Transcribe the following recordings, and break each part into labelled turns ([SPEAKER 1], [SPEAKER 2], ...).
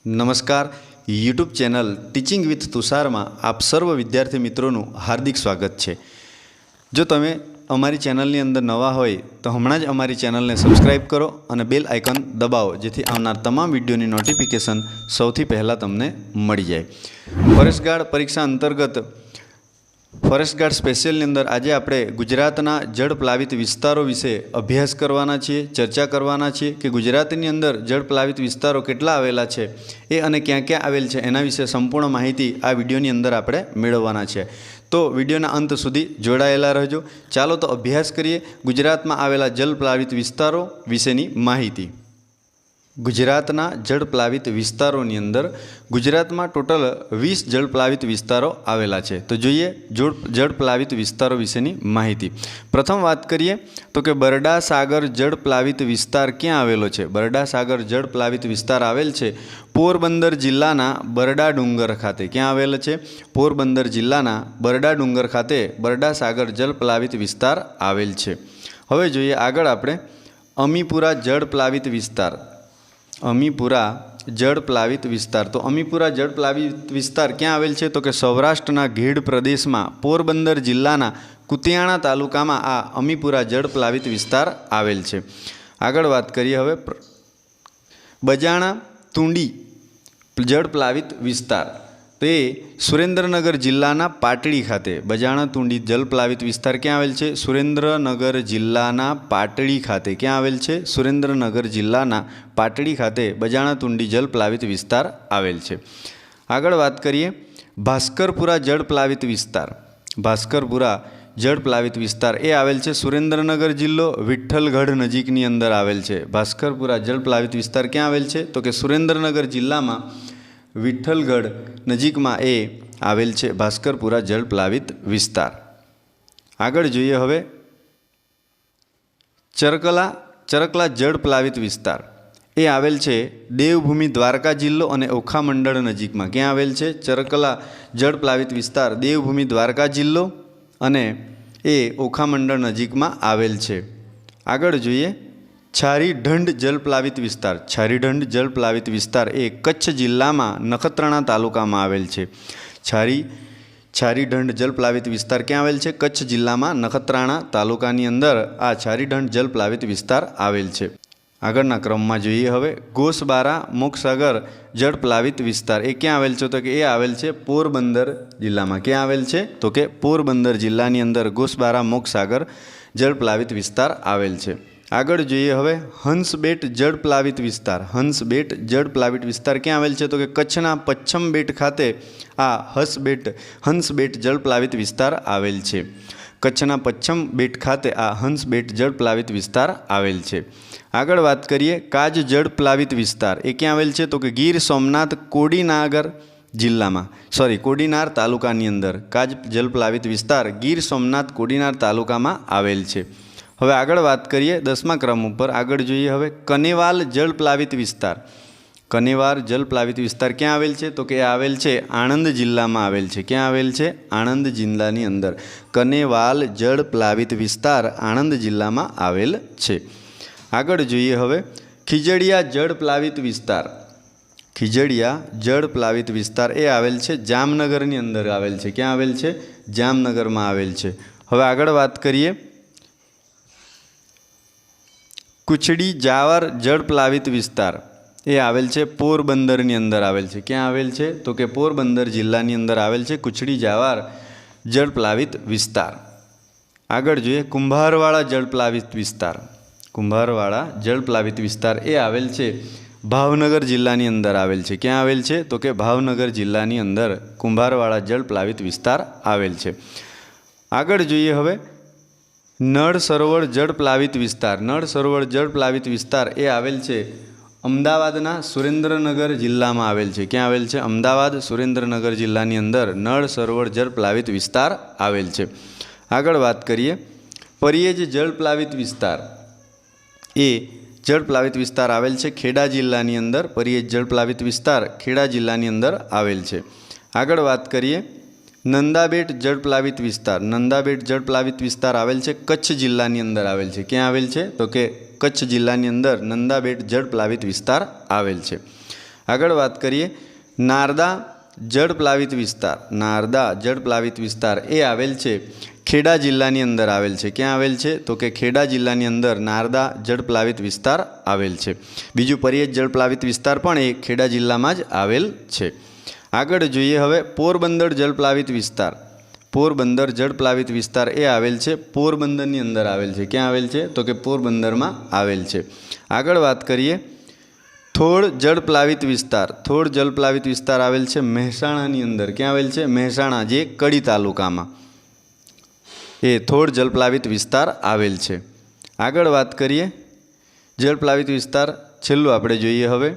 [SPEAKER 1] नमस्कार। YouTube channel teaching with Tushar में आप सर्व विद्यार्थी मित्रों हार्दिक स्वागत है। जो तमे अमारी चेनलनी अंदर नवा होय तो हमणां ज अमारी चेनल ने सब्सक्राइब करो और बेल आइकन दबावो, जेथी आवनार तमाम विडियोनी नोटिफिकेशन सौथी पहला तमने मळी जाय। फॉरेस्ट गार्ड परीक्षा अंतर्गत फॉरेस्ट गार्ड स्पेशियल अंदर आज आपणे गुजरातना जल प्लावित विस्तारों विषे अभ्यास करवाना छीए, चर्चा करवाना छीए कि गुजरातनी अंदर जल प्लावित विस्तारों केटला आवेला छे ए अने क्यां क्यां आवेल छे एना विषे संपूर्ण माहिती आ विडियोनी अंदर आपणे मेळववाना छे। तो विडियोना अंत सुधी जोडायेला रहेजो। चालो तो अभ्यास करीए गुजरातमां आवेला जल प्लावित विस्तारों विशेनी माहिती। गुजरातना जल प्लावित विस्तारोनी अंदर गुजरात में टोटल 20 जल प्लावित विस्तारों आवेला छे। तो जोईए जल प्लावित विस्तारों विशेनी माहिती। प्रथम बात करिए तो कि बरडा सागर जल प्लावित विस्तार क्यां आवेलो छे। बरडा सागर जल प्लावित विस्तार आवेल छे पोरबंदर जिल्लाना बरडा डूंगर खाते। क्यां आवेल छे? पोरबंदर जिल्लाना बरडा डूंगर खाते बरडा सागर जल प्लावित विस्तार आवेल छे। हवे जोईए आगळ आपणे अमीपुरा जल प्लावित विस्तार। अमीपुरा जल प्लावित विस्तार। तो अमीपुरा जल प्लावित विस्तार क्या आवेल छे? तो कि सौराष्ट्रना गीर प्रदेश में पोरबंदर जिल्लाना कुतियाणा तालुका में आ अमीपुरा जल प्लावित विस्तार आवेल छे। आगळ वात करीए हवे बजाणा तुंडी जल प्लावित विस्तार। तो सुरेन्द्रनगर जिल्लाना पाटड़ी खाते बजाणा तुंडी जल प्लावित विस्तार क्या आवेल छे? सुरेन्द्रनगर जिल्लाना पाटड़ी खाते। क्या आवेल छे? सुरेन्द्रनगर जिल्लाना पाटड़ी खाते बजाणा तुंडी जल प्लावित विस्तार आवेल छे। आगळ वात करीए भास्करपुरा जल प्लावित विस्तार। भास्करपुरा जल प्लावित विस्तार ए आवेल छे सुरेन्द्रनगर जिल्लो विठ्ठलगढ़ नजीकनी अंदर आवेल छे। भास्करपुरा जल प्लावित विस्तार क्या आवेल छे? तो कि सुरेन्द्रनगर जिल्लामां विठ्ठलगढ़ नजीक में ए आवेल छे भास्करपुरा जल प्लावित विस्तार। आगळ जोईए हवे चरकला जल प्लावित विस्तार ए आवेल छे देवभूमि द्वारका जिल्लो अने ओखा मंडल नजीक में। क्या आवेल छे? चरकला जल प्लावित विस्तार देवभूमि द्वारका जिल्लो अने ए ओखा मंडल नजीक में आवेल छे। आगळ जोईए छारीढंड जल प्लावित विस्तार। छारीढंड जल प्लावित विस्तार ए कच्छ जिल्ला में नखत्राणा तालुका में आवेल छे। छारीढंड जल प्लावित विस्तार क्या आवेल छे? कच्छ जिल्ला में नखत्राणा तालुकानी अंदर आ छारीढंड जल प्लावित विस्तार आवेल छे। आगळना क्रम में जोईए हवे गोसबारा मोक्षसागर जल प्लावित विस्तार ए क्या आवेल छे? तो कि ए आवेल छे पोरबंदर जिल्ला में। क्या आवेल छे? तो कि पोरबंदर जिल्लानी अंदर गोसबारा मोक्षसागर जल प्लावित विस्तार आवेल छे। आगळ जोईए हवे हंसबेट जल प्लावित विस्तार। हंसबेट जल प्लावित विस्तार क्या आवेल छे? तो कि कच्छना पश्चिम बेट खाते आ हंसबेट जल प्लावित विस्तार आवेल छे। कच्छना पश्चिम बेट खाते आ हंसबेट जल प्लावित विस्तार आवेल छे। आगळ वात करीए काज जल प्लावित विस्तार ए क्या आवेल छे? तो कि गीर सोमनाथ कोडीनार जिल्ला में कोडीनार तालुकानी अंदर काज जल प्लावित विस्तार गीर सोमनाथ कोडीनार तालुका में आवेल छे। हवे आगळ वात करीए 10मा क्रम पर। आगळ जोईए हवे कनेवाल जल प्लावित विस्तार। कनेवाल जल प्लावित विस्तार क्या आवेल छे? तो कि आवेल छे आणंद जिल्ला में आवेल छे। क्या आवेल छे? आणंद जिल्लानी अंदर कनेवाल जल प्लावित विस्तार आणंद जिल्ला में आवेल छे। आगळ जोईए हवे खीजड़िया जल प्लावित विस्तार। खीजड़िया जल प्लावित विस्तार ए आवेल छे जामनगरनी अंदर आवेल छे। क्या आवेल छे? जामनगर में आवेल छे। हवे आगळ वात करीए कुचड़ी जावर जल प्लावित विस्तार ए आवेल छे पोरबंदरनी अंदर आवेल छे। क्या आवेल छे? तो कि पोरबंदर जिल्लानी अंदर आवेल छे कुचड़ी जावर जल प्लावित विस्तार। आगळ जोईए कुंभारवाड़ा जल प्लावित विस्तार। कुंभारवाड़ा जल प्लावित विस्तार ए आवेल छे भावनगर जिल्लानी अंदर आवेल छे। क्या आवेल छे? तो कि भावनगर जिल्लानी अंदर कुंभारवाड़ा जल प्लावित विस्तार आवेल छे। आगळ जोईए हवे नळ सरोवर जल प्लावित विस्तार। नळ सरोवर जल प्लावित विस्तार ए आवेल छे अमदावादना सुरेन्द्रनगर जिल्ला में आवेल छे। क्या आवेल छे? अमदावाद सुरेन्द्रनगर जिल्लानी अंदर नळ सरोवर जल प्लावित विस्तार आवेल छे। आगळ वात करीए परियेज जल प्लावित विस्तार ए जल प्लावित विस्तार आवेल छे खेड़ा जिल्लानी अंदर। परियेज जल प्लावित विस्तार खेड़ा जिल्लानी अंदर आवेल छे। आगळ वात करीए नंदाबेट जल प्लावित विस्तार। नंदाबेट जल प्लावित विस्तार आवेल छे कच्छ जिल्लानी अंदर आवेल छे। क्यां आवेल छे? तो कि कच्छ जिल्लानी अंदर नंदाबेट जल प्लावित विस्तार आवेल छे। આગળ વાત કરીએ નારદા જળપ્લાવિત વિસ્તાર. નારદા જળપ્લાવિત વિસ્તાર એ આવેલ છે ખેડા જિલ્લાની અંદર આવેલ છે. ક્યાં આવેલ છે? તો કે ખેડા જિલ્લાની અંદર નારદા જળપ્લાવિત વિસ્તાર આવેલ છે. બીજું પર્યત જળપ્લાવિત વિસ્તાર પણ એ ખેડા જિલ્લામાં જ આવેલ છે. આગળ જોઈએ હવે પોરબંદર જળપ્લાવિત વિસ્તાર. પોરબંદર જળપ્લાવિત વિસ્તાર એ આવેલ છે પોરબંદરની અંદર આવેલ છે. ક્યાં આવેલ છે? તો કે પોરબંદરમાં આવેલ છે. આગળ વાત કરીએ થોળ જળપ્લાવિત વિસ્તાર. થોળ જળપ્લાવિત વિસ્તાર આવેલ છે મહેસાણાની અંદર. ક્યાં આવેલ છે? મહેસાણા, જે કડી તાલુકામાં એ થોળ જળપ્લાવિત વિસ્તાર આવેલ છે. આગળ વાત કરીએ જળપ્લાવિત વિસ્તાર છેલ્લું આપણે જોઈએ હવે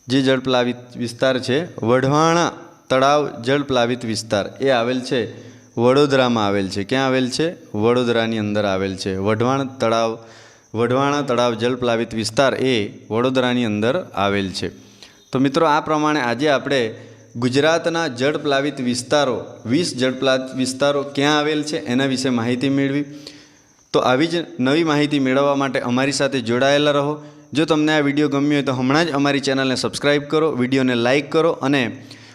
[SPEAKER 1] જે જળપ્લાવિત વિસ્તાર છે વઢવાણા તળાવ જળપ્લાવિત વિસ્તાર એ આવેલ છે વડોદરામાં આવેલ છે. ક્યાં આવેલ છે? વડોદરાની અંદર આવેલ છે. વઢવાણા તળાવ જળપ્લાવિત વિસ્તાર એ વડોદરાની અંદર આવેલ છે. તો મિત્રો આ પ્રમાણે આજે આપણે ગુજરાતના જળપ્લાવિત વિસ્તારો 20 જળપ્લાવિત વિસ્તારો ક્યાં આવેલ છે એના વિશે માહિતી મેળવી. તો આવી જ નવી માહિતી મેળવવા માટે અમારી સાથે જોડાયેલા રહો. જો તમને આ વિડીયો ગમ્યો હોય તો હમણાં જ અમારી ચેનલને સબસ્ક્રાઈબ કરો, વિડીયોને લાઇક કરો અને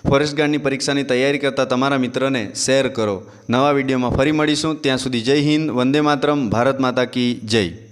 [SPEAKER 1] ફોરેસ્ટ ગાર્ડની પરીક્ષાની તૈયારી કરતા તમારા મિત્રને શેર કરો. નવા વિડીયોમાં ફરી મળીશું. ત્યાં સુધી જય હિન્દ, વંદે માતરમ, ભારત માતા કી જય.